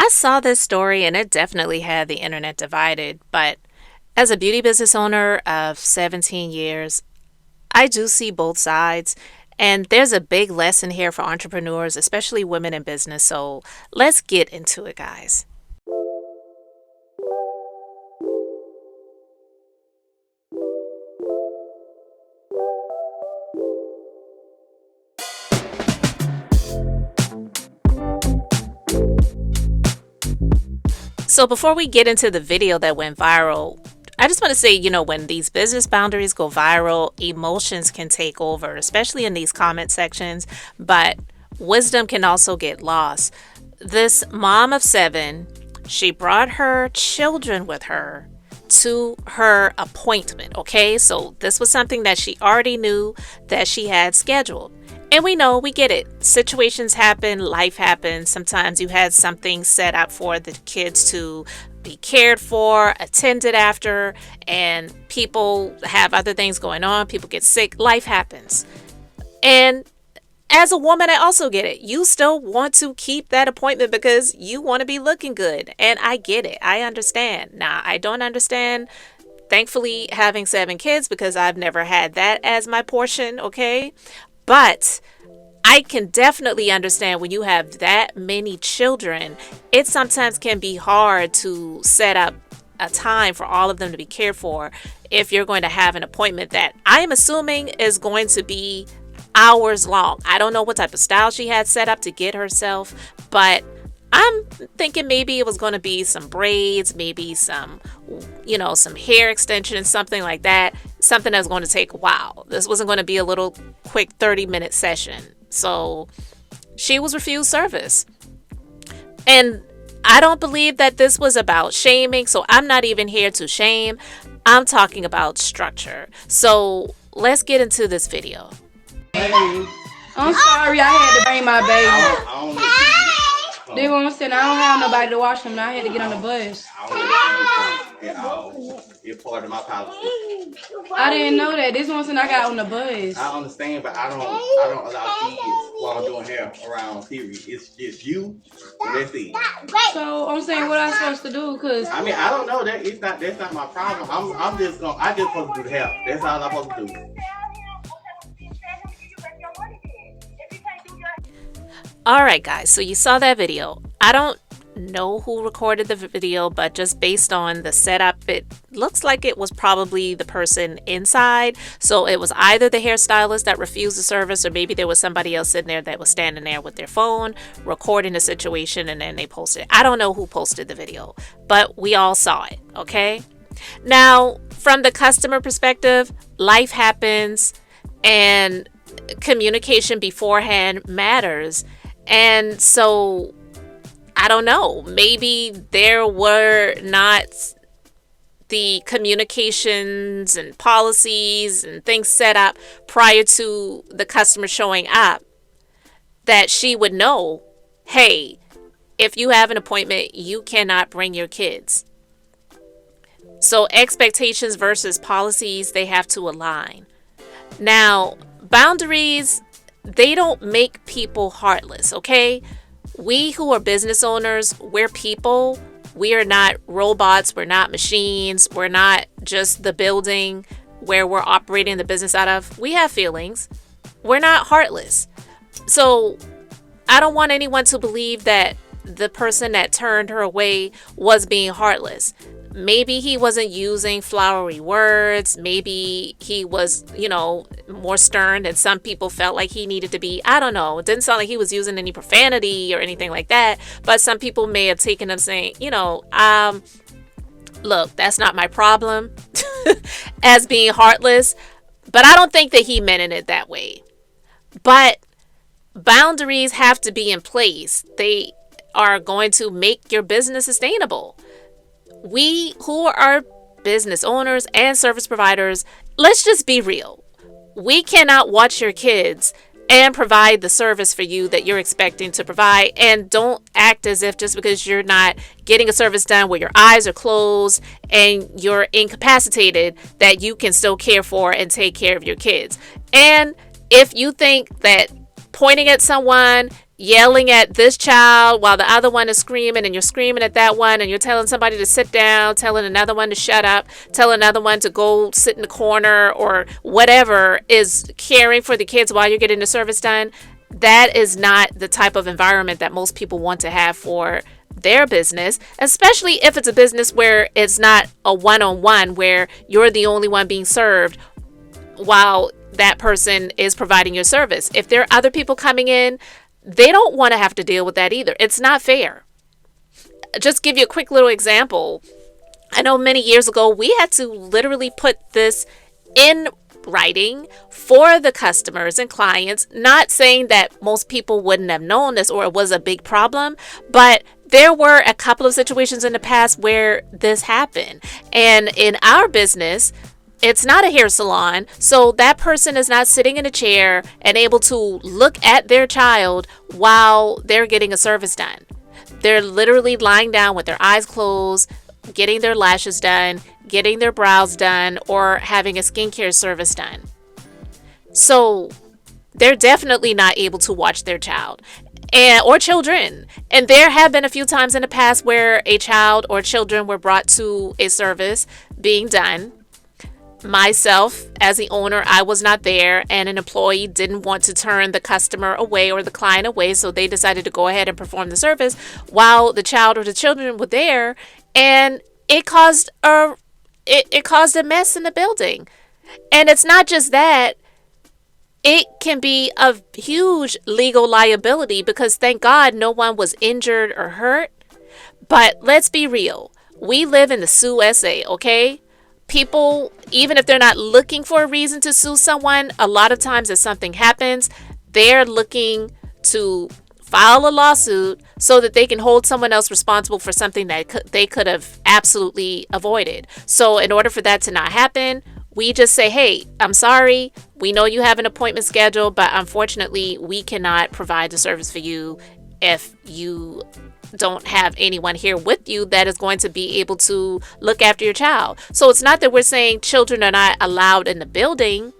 I saw this story and it definitely had the internet divided, but as a beauty business owner of 17 years, I do see both sides. And there's a big lesson here for entrepreneurs, especially women in business. So let's get into it, guys. So before we get into the video that went viral, I just want to say, when these business boundaries go viral, emotions can take over, especially in these comment sections, but wisdom can also get lost. This mom of 7, she brought her children with her to her appointment, okay? So this was something that she already knew that she had scheduled. And we get it. Situations happen, life happens. Sometimes you had something set up for the kids to be cared for, attended after, and people have other things going on. People get sick. Life happens. And as a woman, I also get it. You still want to keep that appointment because you want to be looking good. And I get it. I understand. Now, I don't understand, thankfully, having 7 kids because I've never had that as my portion, okay? But I can definitely understand when you have that many children, it sometimes can be hard to set up a time for all of them to be cared for if you're going to have an appointment that I am assuming is going to be hours long. I don't know what type of style she had set up to get herself, but I'm thinking maybe it was going to be some braids, maybe some hair extensions, something like that. Something that's going to take a while. This wasn't going to be a little quick 30-minute session. So she was refused service. And I don't believe that this was about shaming. So I'm not even here to shame. I'm talking about structure. So let's get into this video. Hey, I'm sorry I had to bring my baby. They won't say I don't have nobody to watch them. And I had to get on the bus. It's part of my policy. I didn't know that. This one said I got on the bus. I understand, but I don't allow kids while I'm doing hair around. Period. It's just you, and that's it. So I'm saying what I'm supposed to do, cause I mean I don't know that that's not my problem. I just supposed to do the hair. That's all I'm supposed to do. All right, guys, so you saw that video. I don't know who recorded the video, but just based on the setup, it looks like it was probably the person inside. So it was either the hairstylist that refused the service, or maybe there was somebody else sitting there that was standing there with their phone recording the situation, and then they posted it. I don't know who posted the video, but we all saw it, okay? Now, from the customer perspective, life happens and communication beforehand matters. And so, I don't know, maybe there were not the communications and policies and things set up prior to the customer showing up that she would know, hey, if you have an appointment, you cannot bring your kids. So expectations versus policies, they have to align. Now, boundaries, they don't make people heartless, okay? We who are business owners, we're people. We are not robots. We're not machines. We're not just the building where we're operating the business out of. We have feelings. We're not heartless. So I don't want anyone to believe that the person that turned her away was being heartless. Maybe he wasn't using flowery words. Maybe he was, more stern than some people felt like he needed to be. I don't know. It didn't sound like he was using any profanity or anything like that. But some people may have taken him saying, look, that's not my problem as being heartless. But I don't think that he meant it that way. But boundaries have to be in place. They are going to make your business sustainable. We who are business owners and service providers, let's just be real. We cannot watch your kids and provide the service for you that you're expecting to provide. And don't act as if just because you're not getting a service done where your eyes are closed and you're incapacitated that you can still care for and take care of your kids. And if you think that pointing at someone yelling at this child while the other one is screaming, and you're screaming at that one, and you're telling somebody to sit down, telling another one to shut up, telling another one to go sit in the corner, or whatever is caring for the kids while you're getting the service done, that is not the type of environment that most people want to have for their business, especially if it's a business where it's not a one-on-one where you're the only one being served while that person is providing your service. If there are other people coming in, they don't want to have to deal with that either. It's not fair. Just give you a quick little example. I know many years ago, we had to literally put this in writing for the customers and clients, not saying that most people wouldn't have known this or it was a big problem, but there were a couple of situations in the past where this happened. And in our business, it's not a hair salon, so that person is not sitting in a chair and able to look at their child while they're getting a service done. They're literally lying down with their eyes closed, getting their lashes done, getting their brows done, or having a skincare service done. So they're definitely not able to watch their child or children. And there have been a few times in the past where a child or children were brought to a service being done. Myself, as the owner, I was not there, and an employee didn't want to turn the customer away or the client away, so they decided to go ahead and perform the service while the child or the children were there, and it caused a mess in the building. And it's not just that. It can be a huge legal liability because thank God no one was injured or hurt. But let's be real. We live in the USA, okay? People, even if they're not looking for a reason to sue someone, a lot of times if something happens, they're looking to file a lawsuit so that they can hold someone else responsible for something that they could have absolutely avoided. So in order for that to not happen, we just say, hey, I'm sorry. We know you have an appointment scheduled, but unfortunately, we cannot provide the service for you if you don't have anyone here with you that is going to be able to look after your child. So it's not that we're saying children are not allowed in the building,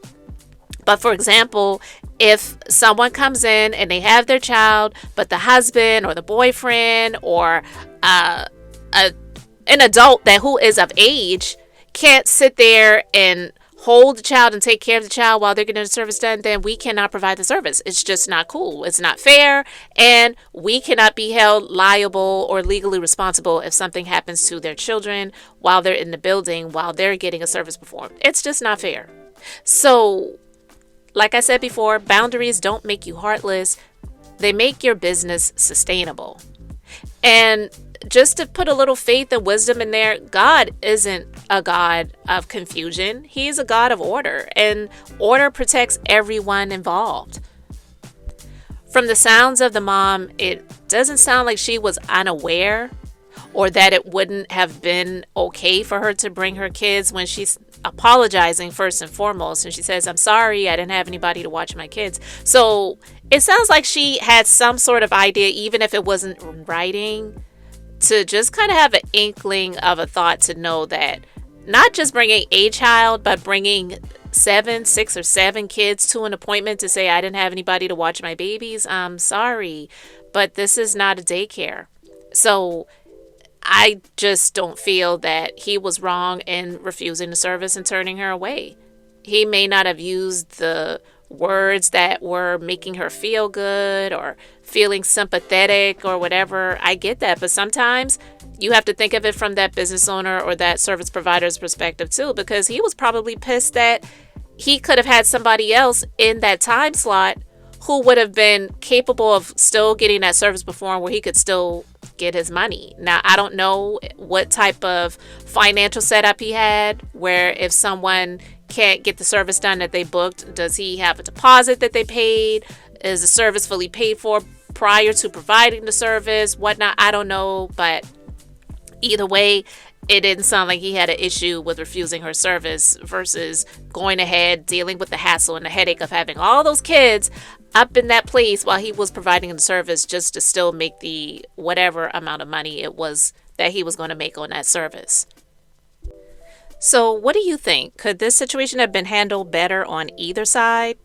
but for example, if someone comes in and they have their child, but the husband or the boyfriend or an adult who is of age can't sit there and hold the child and take care of the child while they're getting the service done, then we cannot provide the service. It's just not cool. It's not fair. And we cannot be held liable or legally responsible if something happens to their children while they're in the building, while they're getting a service performed. It's just not fair. So, like I said before, boundaries don't make you heartless. They make your business sustainable. And just to put a little faith and wisdom in there, God isn't a God of confusion. He's a God of order, and order protects everyone involved. From the sounds of the mom, it doesn't sound like she was unaware or that it wouldn't have been okay for her to bring her kids when she's apologizing first and foremost. And she says, I'm sorry, I didn't have anybody to watch my kids. So it sounds like she had some sort of idea, even if it wasn't in writing, to just kind of have an inkling of a thought to know that not just bringing a child, but bringing 6 or 7 kids to an appointment to say, I didn't have anybody to watch my babies. I'm sorry, but this is not a daycare. So I just don't feel that he was wrong in refusing the service and turning her away. He may not have used the words that were making her feel good or feeling sympathetic or whatever. I get that, but sometimes you have to think of it from that business owner or that service provider's perspective too, because he was probably pissed that he could have had somebody else in that time slot who would have been capable of still getting that service performed where he could still get his money. Now, I don't know what type of financial setup he had, where if someone can't get the service done that they booked, does he have a deposit that they paid? Is the service fully paid for prior to providing the service? Whatnot, I don't know. But either way, it didn't sound like he had an issue with refusing her service versus going ahead, dealing with the hassle and the headache of having all those kids up in that place while he was providing the service just to still make the whatever amount of money it was that he was going to make on that service. So what do you think? Could this situation have been handled better on either side?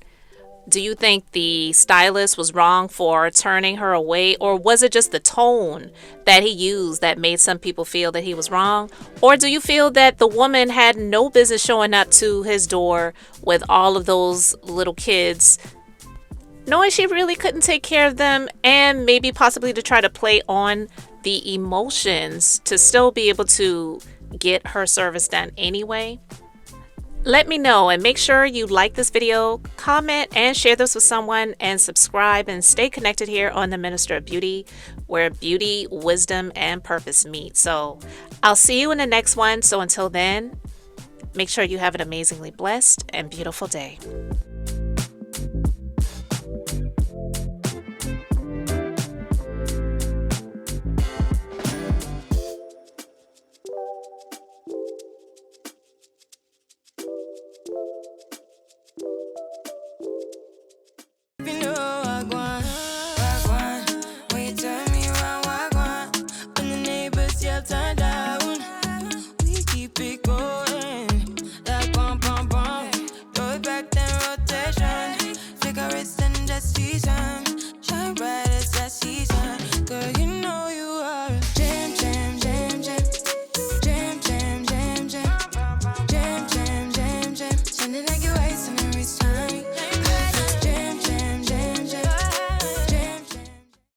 Do you think the stylist was wrong for turning her away, or was it just the tone that he used that made some people feel that he was wrong? Or do you feel that the woman had no business showing up to his door with all of those little kids, knowing she really couldn't take care of them, and maybe possibly to try to play on the emotions to still be able to get her service done anyway? Let me know, and make sure you like this video, comment, and share this with someone, and subscribe and stay connected here on the Minister of Beauty, where beauty, wisdom, and purpose meet. So I'll see you in the next one. So until then, make sure you have an amazingly blessed and beautiful day.